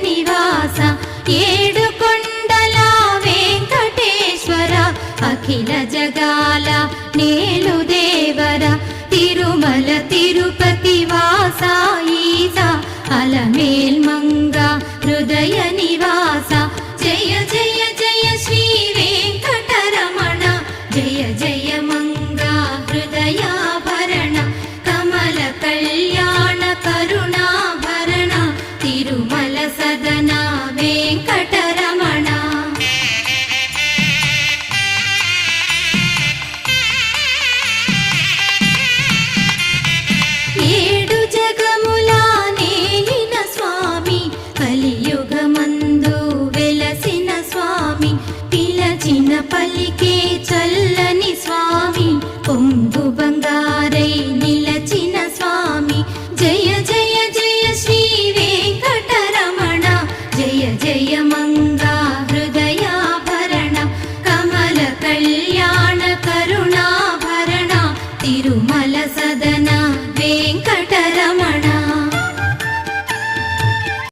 నివాస ఏడు కొండల వెంకటేశ్వర అఖిల జగాల నేలు దేవర తిరుమల తిరుపతి వాస ఈస అలమేల్ మంగ హృదయ నివాస జయ జయ జయ శ్రీ వెంకటరమణ జయ జయ మంగ హృదయాభరణ కమల కళ్యాణ కరుణాభరణ తిరుమల సదన వెంకటరమణ. ఏడు జగముల నేలిన స్వామి కలియుగమందు వెలసిన స్వామి పిలచిన పలికే